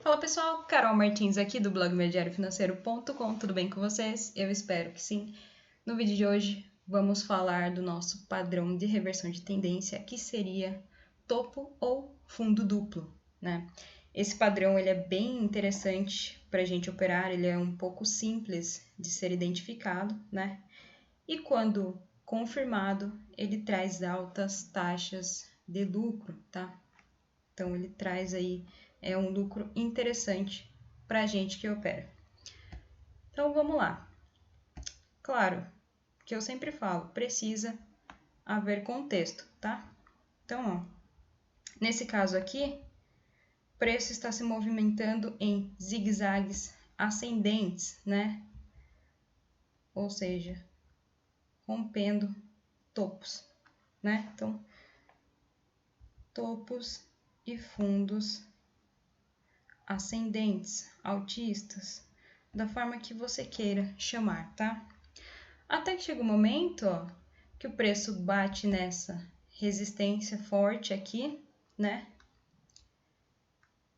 Fala pessoal, Carol Martins aqui do blog MeuDiarioFinanceiro.com, tudo bem com vocês? Eu espero que sim. No vídeo de hoje vamos falar do nosso padrão de reversão de tendência, que seria topo ou fundo duplo, né? Esse padrão ele é bem interessante para a gente operar, ele é um pouco simples de ser identificado, né? E quando confirmado, ele traz altas taxas de lucro, tá? Então, ele traz aí um lucro interessante para a gente que opera. Então, vamos lá. Claro que eu sempre falo, precisa haver contexto, tá? Então, ó, nesse caso aqui, o preço está se movimentando em zigue-zagues ascendentes, né? Ou seja, rompendo topos, né? Então, topos e fundos ascendentes, altistas, da forma que você queira chamar, tá? Até que chega um momento, ó, que o preço bate nessa resistência forte aqui, né?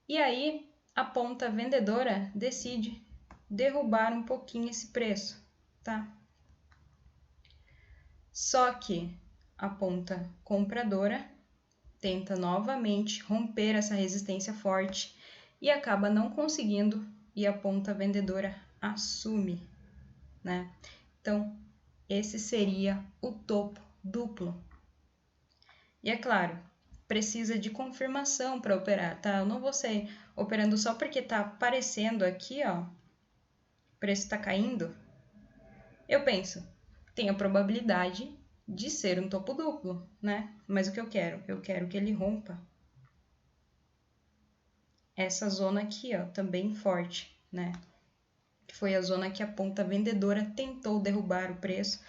E aí a ponta vendedora decide derrubar um pouquinho esse preço, tá? Só que a ponta compradora tenta novamente romper essa resistência forte e acaba não conseguindo e a ponta vendedora assume, né? Então, esse seria o topo duplo. E é claro, precisa de confirmação para operar, tá? Eu não vou sair operando só porque tá aparecendo aqui, ó, o preço está caindo. Eu penso, tem a probabilidade de ser um topo duplo, né? Mas o que eu quero? Eu quero que ele rompa essa zona aqui, ó, também forte, né? Que foi a zona que a ponta vendedora tentou derrubar o preço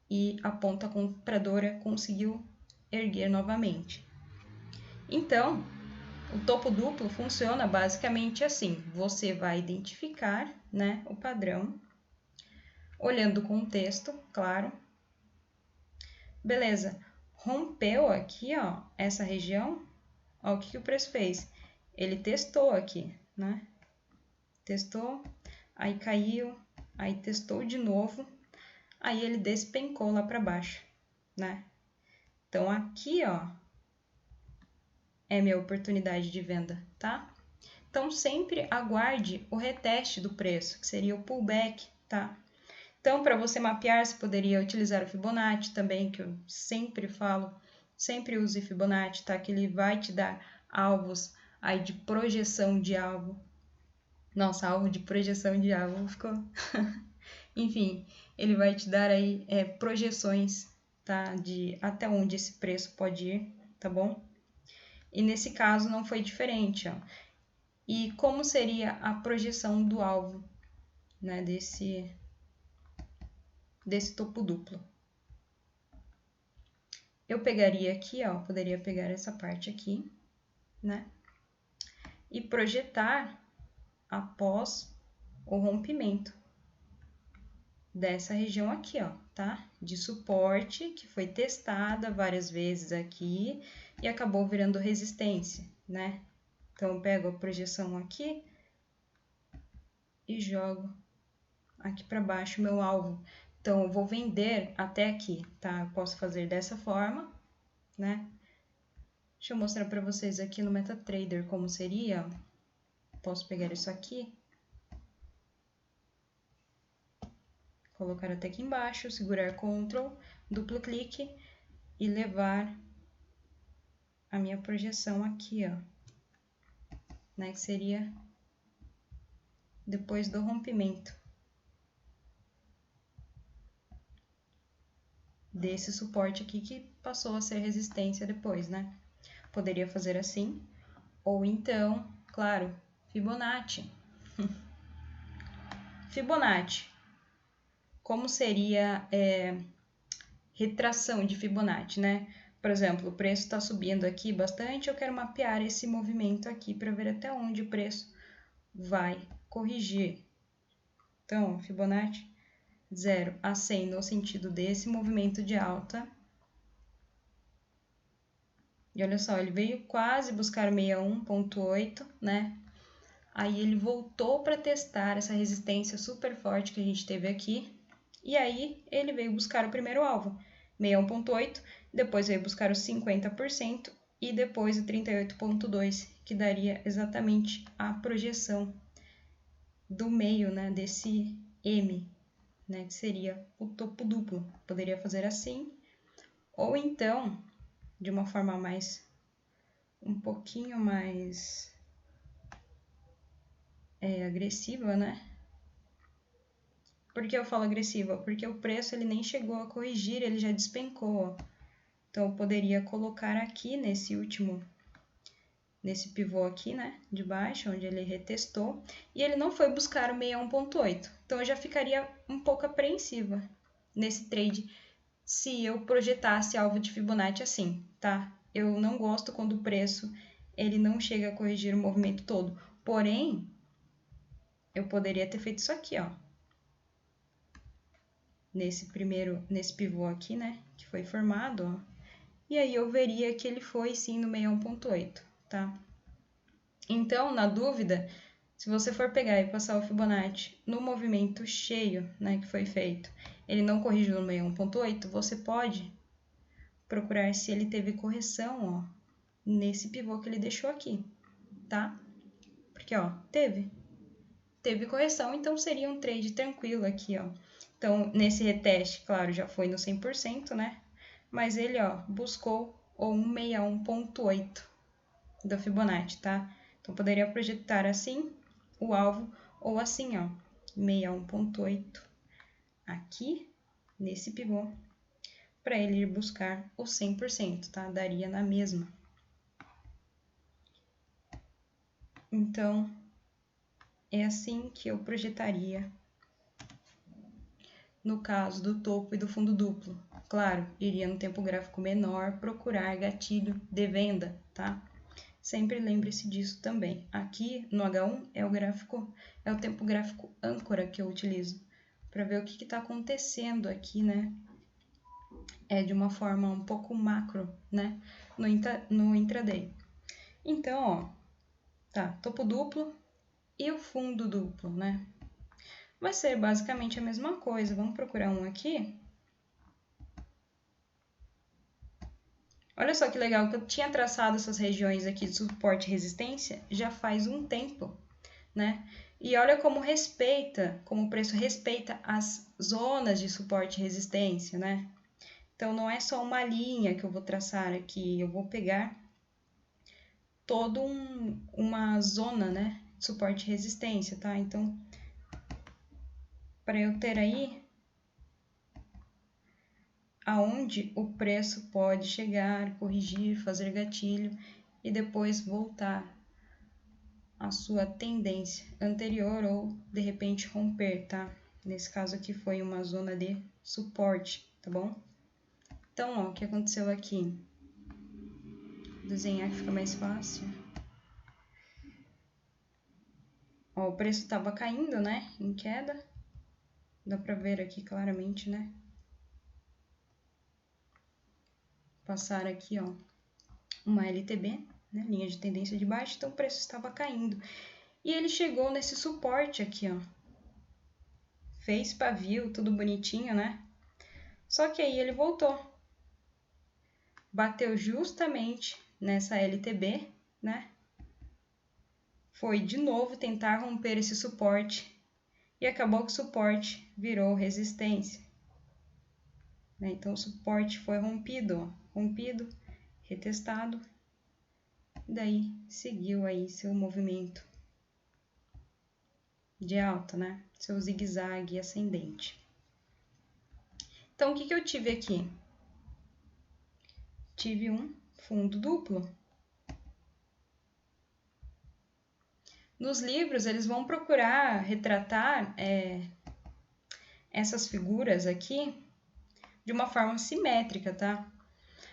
e a ponta compradora conseguiu erguer novamente. Então, o topo duplo funciona basicamente assim: você vai identificar, né, o padrão, olhando o contexto, claro. Beleza, rompeu aqui, ó, essa região, ó, o que o preço fez? Ele testou aqui, né? Testou, aí caiu, aí testou de novo, aí ele despencou lá para baixo, né? Então, aqui, ó, é minha oportunidade de venda, tá? Então, sempre aguarde o reteste do preço, que seria o pullback, tá? Então, para você mapear, você poderia utilizar o Fibonacci também, que eu sempre falo, sempre use Fibonacci, tá? Que ele vai te dar alvos aí de projeção de alvo. Nossa, alvo de projeção de alvo ficou... Enfim, ele vai te dar aí projeções, tá? De até onde esse preço pode ir, tá bom? E nesse caso não foi diferente, ó. E como seria a projeção do alvo, né? Desse topo duplo. Eu pegaria aqui, ó, poderia pegar essa parte aqui, né? E projetar após o rompimento dessa região aqui, ó, tá? De suporte, que foi testada várias vezes aqui e acabou virando resistência, né? Então, eu pego a projeção aqui e jogo aqui para baixo o meu alvo. Então, eu vou vender até aqui, tá? Eu posso fazer dessa forma, né? Deixa eu mostrar para vocês aqui no MetaTrader como seria. Posso pegar isso aqui, colocar até aqui embaixo, segurar Ctrl, duplo clique e levar a minha projeção aqui, ó, né? Que seria depois do rompimento desse suporte aqui que passou a ser resistência depois, né? Poderia fazer assim, ou então, claro, Fibonacci. Fibonacci. Como seria retração de Fibonacci, né? Por exemplo, o preço está subindo aqui bastante, eu quero mapear esse movimento aqui para ver até onde o preço vai corrigir. Então, Fibonacci 0 a 100 no sentido desse movimento de alta. E olha só, ele veio quase buscar 61,8, né? Aí ele voltou para testar essa resistência super forte que a gente teve aqui. E aí ele veio buscar o primeiro alvo, 61,8, depois veio buscar os 50% e depois o 38,2, que daria exatamente a projeção do meio, né, desse M, né, que seria o topo duplo. Poderia fazer assim, ou então, de uma forma um pouquinho mais agressiva, né? Por que eu falo agressiva? Porque o preço ele nem chegou a corrigir, ele já despencou, ó. Então, eu poderia colocar aqui nesse pivô aqui, né, de baixo, onde ele retestou, e ele não foi buscar o 61,8. Então, eu já ficaria um pouco apreensiva nesse trade se eu projetasse alvo de Fibonacci assim, tá? Eu não gosto quando o preço ele não chega a corrigir o movimento todo. Porém, eu poderia ter feito isso aqui, ó. Nesse pivô aqui, né, que foi formado, ó. E aí eu veria que ele foi sim no 61,8, tá? Então, na dúvida, se você for pegar e passar o Fibonacci no movimento cheio, né, que foi feito, ele não corrigiu no 61,8, você pode procurar se ele teve correção, ó, nesse pivô que ele deixou aqui, tá? Porque, ó, teve correção, então seria um trade tranquilo aqui, ó. Então, nesse reteste, claro, já foi no 100%, né? Mas ele, ó, buscou o 161,8 do Fibonacci, tá? Então, poderia projetar assim o alvo ou assim, ó, 61,8 aqui nesse pivô para ele ir buscar o 100%, tá? Daria na mesma. Então, é assim que eu projetaria no caso do topo e do fundo duplo. Claro, iria no tempo gráfico menor procurar gatilho de venda, tá? Sempre lembre-se disso também. Aqui no H1 é o tempo gráfico âncora que eu utilizo para ver o que está acontecendo aqui, né? De uma forma um pouco macro, né? No intraday. Então, ó, tá, topo duplo e o fundo duplo, né? Vai ser basicamente a mesma coisa. Vamos procurar um aqui. Olha só que legal que eu tinha traçado essas regiões aqui de suporte e resistência já faz um tempo, né? E olha como o preço respeita as zonas de suporte e resistência, né? Então, não é só uma linha que eu vou traçar aqui, eu vou pegar toda uma zona, né, de suporte e resistência, tá? Então, para eu ter aí aonde o preço pode chegar, corrigir, fazer gatilho e depois voltar à sua tendência anterior ou de repente romper, tá? Nesse caso aqui foi uma zona de suporte, tá bom? Então, ó, o que aconteceu aqui? Vou desenhar que fica mais fácil. Ó, o preço estava caindo, né? Em queda. Dá pra ver aqui claramente, né? Passar aqui, ó, uma LTB, né? Linha de tendência de baixa, então o preço estava caindo. E ele chegou nesse suporte aqui, ó. Fez pavio, tudo bonitinho, né? Só que aí ele voltou. Bateu justamente nessa LTB, né? Foi de novo tentar romper esse suporte e acabou que o suporte virou resistência. Então, o suporte foi rompido, ó. Rompido, retestado, e daí seguiu aí seu movimento de alta, né? Seu zigue-zague ascendente. Então, o que eu tive aqui? Tive um fundo duplo. Nos livros, eles vão procurar retratar essas figuras aqui de uma forma simétrica, tá?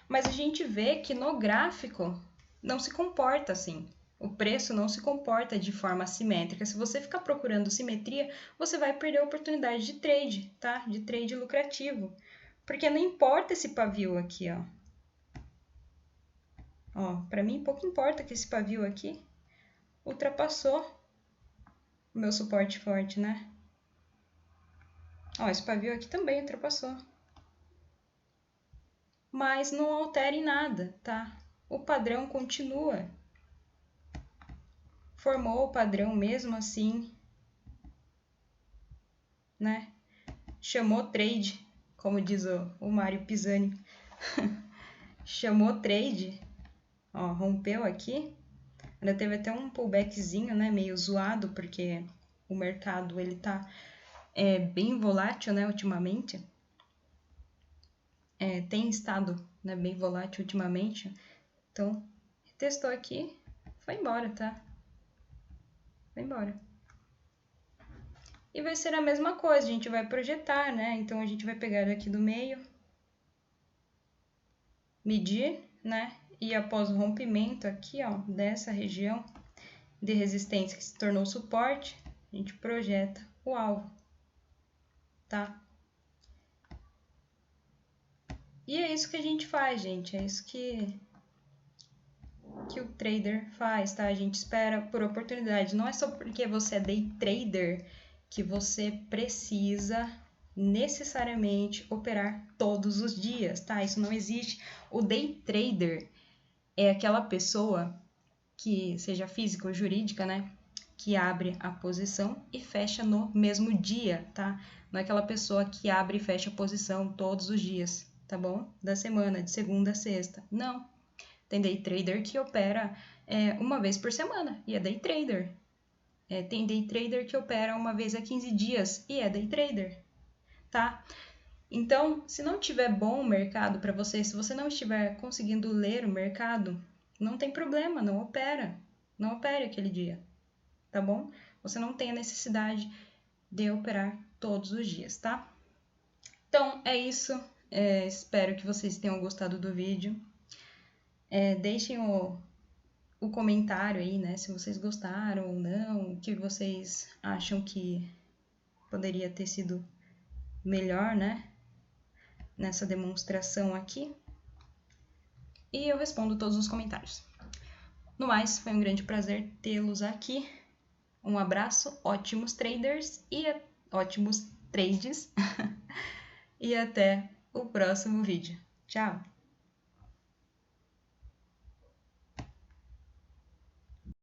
Mas a gente vê que no gráfico não se comporta assim. O preço não se comporta de forma simétrica. Se você ficar procurando simetria, você vai perder a oportunidade de trade, tá? De trade lucrativo. Porque não importa esse pavio aqui, ó. Ó, para mim pouco importa que esse pavio aqui ultrapassou o meu suporte forte, né? Ó, esse pavio aqui também ultrapassou. Mas não altera em nada, tá? O padrão continua. Formou o padrão mesmo assim, né? Chamou trade, como diz o Mário Pisani. Chamou trade, ó, rompeu aqui. Ainda teve até um pullbackzinho, né? Meio zoado, porque o mercado ele tá bem volátil, né? Ultimamente. Tem estado, né, bem volátil ultimamente. Então, testou aqui, foi embora, tá? Foi embora. E vai ser a mesma coisa, a gente vai projetar, né? Então, a gente vai pegar daqui do meio, medir, né? E após o rompimento aqui, ó, dessa região de resistência que se tornou suporte, a gente projeta o alvo, tá? E é isso que a gente faz, gente. É isso que o trader faz, tá? A gente espera por oportunidade. Não é só porque você é day trader que você precisa necessariamente operar todos os dias, tá? Isso não existe. O day trader é aquela pessoa que seja física ou jurídica, né? Que abre a posição e fecha no mesmo dia, tá? Não é aquela pessoa que abre e fecha a posição todos os dias, tá bom? Da semana, de segunda a sexta. Não. Tem day trader que opera uma vez por semana e é day trader. Tem day trader que opera uma vez a 15 dias e é day trader, tá? Então, se não tiver bom o mercado para você, se você não estiver conseguindo ler o mercado, não tem problema, não opera. Não opere aquele dia, tá bom? Você não tem a necessidade de operar todos os dias, tá? Então, é isso. Espero que vocês tenham gostado do vídeo. Deixem o comentário aí, né? Se vocês gostaram ou não, o que vocês acham que poderia ter sido melhor, né? Nessa demonstração aqui. E eu respondo todos os comentários. No mais, foi um grande prazer tê-los aqui. Um abraço, ótimos traders e ótimos trades. E até o próximo vídeo. Tchau!